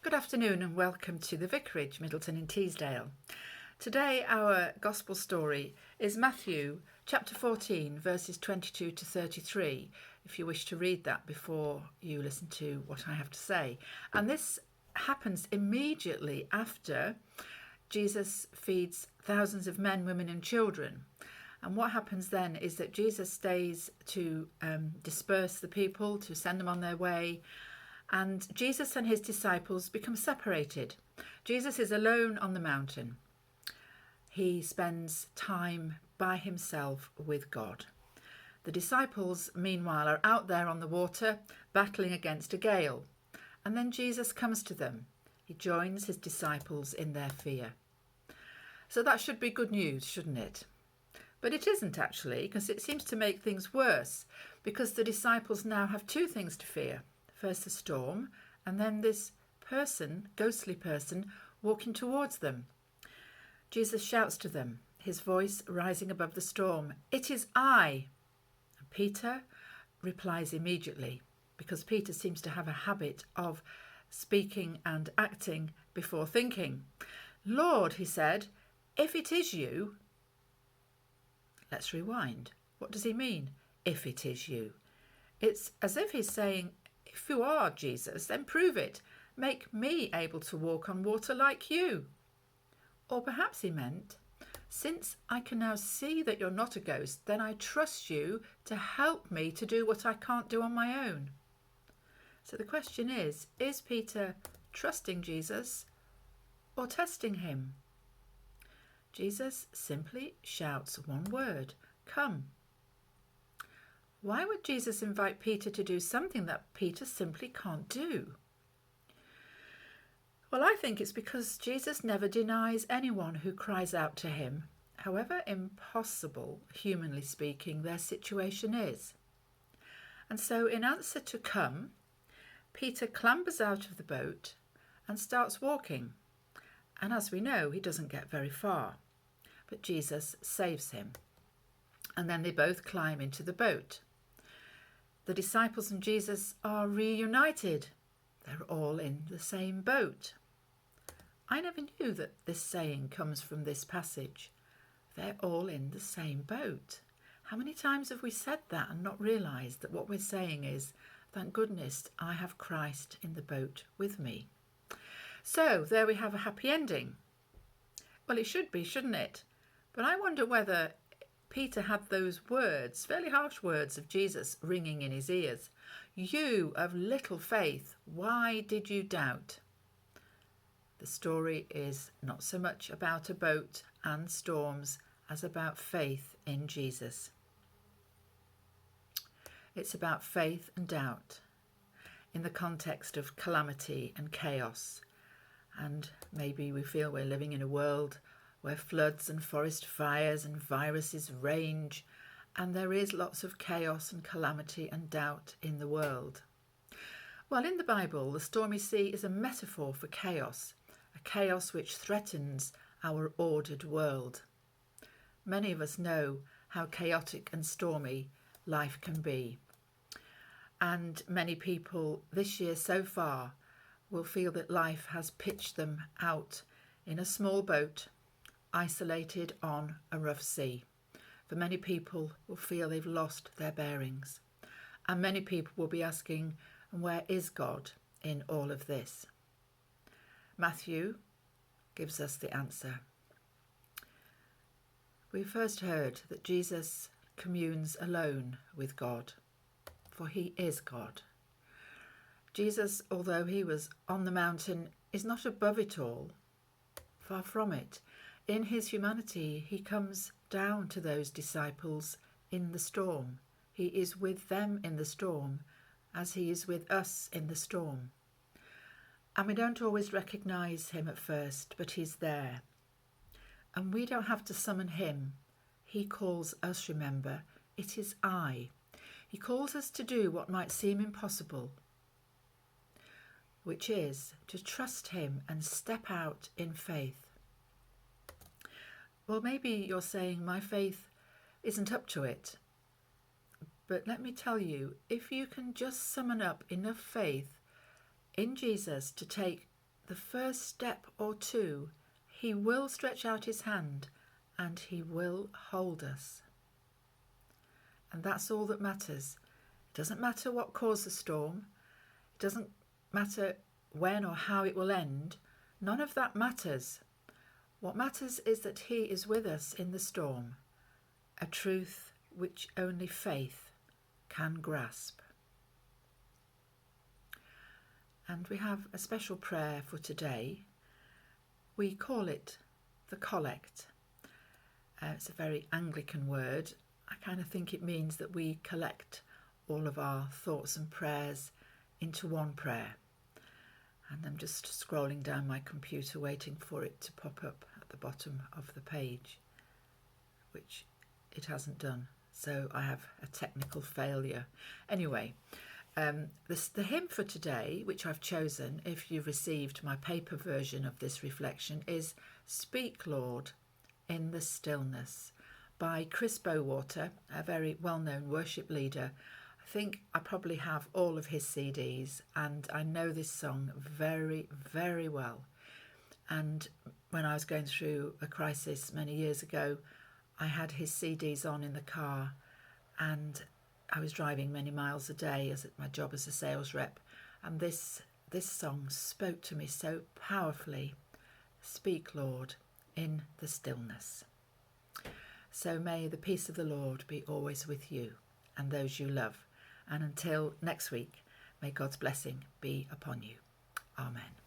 Good afternoon and welcome to the Vicarage, Middleton in Teesdale. Today our Gospel story is Matthew chapter 14 verses 22 to 33, if you wish to read that before you listen to what I have to say. And this happens immediately after Jesus feeds thousands of men, women and children. And what happens then is that Jesus stays to disperse the people, to send them on their way. And Jesus and his disciples become separated. Jesus is alone on the mountain. He spends time by himself with God. The disciples, meanwhile, are out there on the water, battling against a gale. And then Jesus comes to them. He joins his disciples in their fear. So that should be good news, shouldn't it? But it isn't actually, because it seems to make things worse, because the disciples now have two things to fear. First the storm, and then this person, ghostly person, walking towards them. Jesus shouts to them, his voice rising above the storm, "It is I!" And Peter replies immediately, because Peter seems to have a habit of speaking and acting before thinking. "Lord," he said, "if it is you..." Let's rewind. What does he mean, if it is you? It's as if he's saying, if you are Jesus, then prove it. Make me able to walk on water like you. Or perhaps he meant, since I can now see that you're not a ghost, then I trust you to help me to do what I can't do on my own. So the question is Peter trusting Jesus or testing him? Jesus simply shouts one word, "Come." Why would Jesus invite Peter to do something that Peter simply can't do? Well, I think it's because Jesus never denies anyone who cries out to him, however impossible, humanly speaking, their situation is. And so in answer to "come," Peter clambers out of the boat and starts walking. And as we know, he doesn't get very far. But Jesus saves him. And then they both climb into the boat. The disciples and Jesus are reunited. They're all in the same boat. I never knew that this saying comes from this passage. They're all in the same boat. How many times have we said that and not realised that what we're saying is, thank goodness I have Christ in the boat with me. So there we have a happy ending. Well, it should be, shouldn't it? But I wonder whether Peter had those words, fairly harsh words of Jesus ringing in his ears. "You of little faith, why did you doubt?" The story is not so much about a boat and storms as about faith in Jesus. It's about faith and doubt in the context of calamity and chaos. And maybe we feel we're living in a world where floods and forest fires and viruses range, and there is lots of chaos and calamity and doubt in the world. Well, in the Bible, the stormy sea is a metaphor for chaos, a chaos which threatens our ordered world. Many of us know how chaotic and stormy life can be. And many people this year so far will feel that life has pitched them out in a small boat, isolated on a rough sea. For many people will feel they've lost their bearings. And many people will be asking, where is God in all of this? Matthew gives us the answer. We first heard that Jesus communes alone with God, for he is God. Jesus, although he was on the mountain, is not above it all. Far from it. In his humanity, he comes down to those disciples in the storm. He is with them in the storm as he is with us in the storm. And we don't always recognise him at first, but he's there. And we don't have to summon him. He calls us, remember, it is I. He calls us to do what might seem impossible, which is to trust him and step out in faith. Well, maybe you're saying my faith isn't up to it. But let me tell you, if you can just summon up enough faith in Jesus to take the first step or two, he will stretch out his hand and he will hold us. And that's all that matters. It doesn't matter what caused the storm. It doesn't matter when or how it will end. None of that matters. What matters is that he is with us in the storm, a truth which only faith can grasp. And we have a special prayer for today. We call it the Collect. It's a very Anglican word. I kind of think it means that we collect all of our thoughts and prayers into one prayer. And I'm just scrolling down my computer waiting for it to pop up at the bottom of the page, which it hasn't done. So I have a technical failure. Anyway, the hymn for today, which I've chosen, if you've received my paper version of this reflection, is Speak, Lord, in the Stillness by Chris Bowater, a very well-known worship leader. I think I probably have all of his CDs, and I know this song very, very well. And when I was going through a crisis many years ago, I had his CDs on in the car, and I was driving many miles a day as my job as a sales rep, and this song spoke to me so powerfully. Speak, Lord, in the stillness. So may the peace of the Lord be always with you and those you love. And until next week, may God's blessing be upon you. Amen.